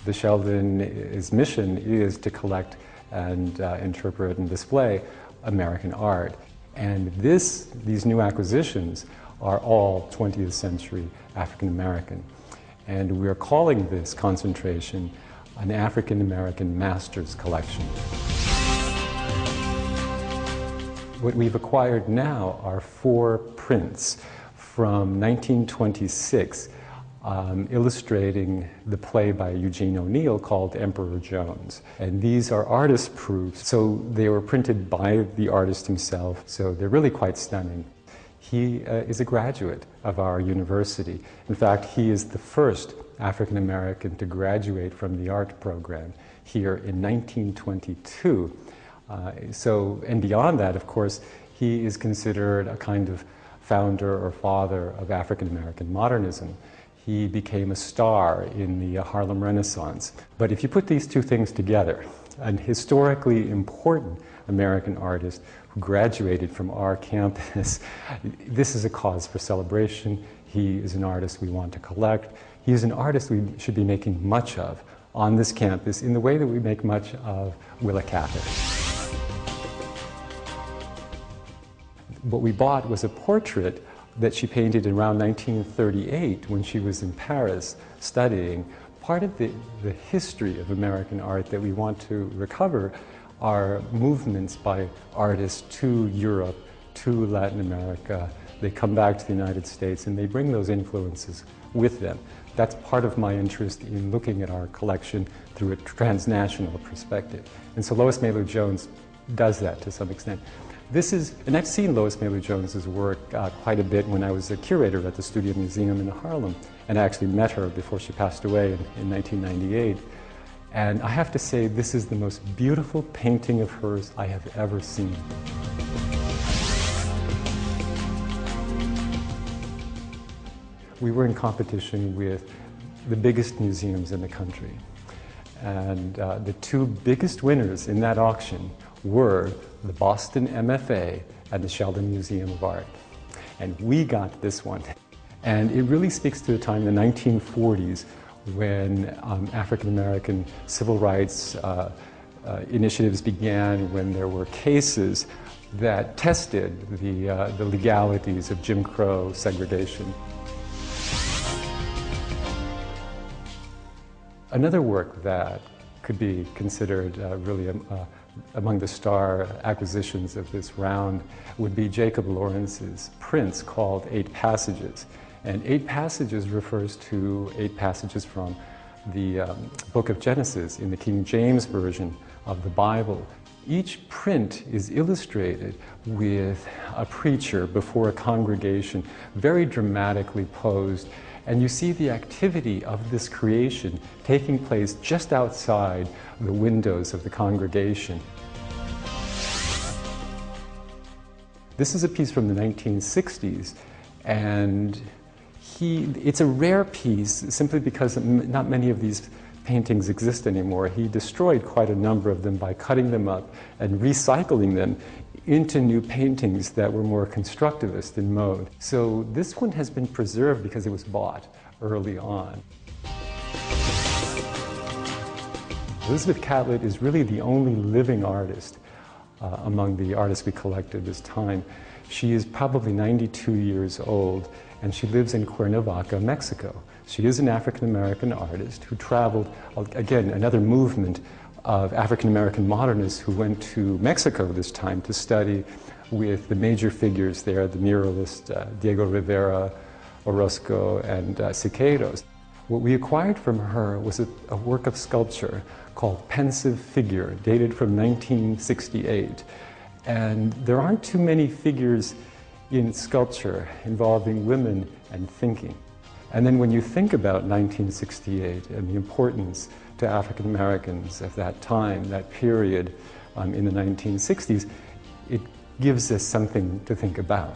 The Sheldon's mission is to collect and interpret and display American art. And these new acquisitions are all 20th century African American. And we're calling this concentration an African American Masters Collection. What we've acquired now are 4 prints from 1926 illustrating the play by Eugene O'Neill called Emperor Jones. And these are artist proofs, so they were printed by the artist himself, so they're really quite stunning. He is a graduate of our university. In fact, he is the first African American to graduate from the art program here in 1922. And beyond that, of course, he is considered a kind of founder or father of African American modernism. He became a star in the Harlem Renaissance. But if you put these two things together, an historically important American artist who graduated from our campus, this is a cause for celebration. He is an artist we want to collect. He is an artist we should be making much of on this campus in the way that we make much of Willa Cather. What we bought was a portrait that she painted around 1938 when she was in Paris studying. Part of the history of American art that we want to recover are movements by artists to Europe, to Latin America. They come back to the United States and they bring those influences with them. That's part of my interest in looking at our collection through a transnational perspective. And so Lois Mailou Jones does that to some extent. And I've seen Lois Mailou Jones's work quite a bit when I was a curator at the Studio Museum in Harlem, and I actually met her before she passed away in 1998. And I have to say, this is the most beautiful painting of hers I have ever seen. We were in competition with the biggest museums in the country. And the 2 biggest winners in that auction were the Boston MFA and the Sheldon Museum of Art. And we got this one. And it really speaks to the time in the 1940s when African American civil rights initiatives began, when there were cases that tested the legalities of Jim Crow segregation. Another work that could be considered really among the star acquisitions of this round would be Jacob Lawrence's prints called 8 Passages. And 8 Passages refers to 8 passages from the book of Genesis in the King James Version of the Bible. Each print is illustrated with a preacher before a congregation, very dramatically posed. And you see the activity of this creation taking place just outside the windows of the congregation. This is a piece from the 1960s, and it's a rare piece simply because not many of these paintings exist anymore. He destroyed quite a number of them by cutting them up and recycling them into new paintings that were more constructivist in mode. So this one has been preserved because it was bought early on. Elizabeth Catlett is really the only living artist among the artists we collected this time. She is probably 92 years old, and she lives in Cuernavaca, Mexico. She is an African-American artist who traveled, again, another movement of African-American modernists who went to Mexico this time to study with the major figures there, the muralists Diego Rivera, Orozco, and Siqueiros. What we acquired from her was a work of sculpture called Pensive Figure, dated from 1968. And there aren't too many figures in sculpture involving women and thinking. And then when you think about 1968 and the importance to African Americans of that time, that period in the 1960s, it gives us something to think about.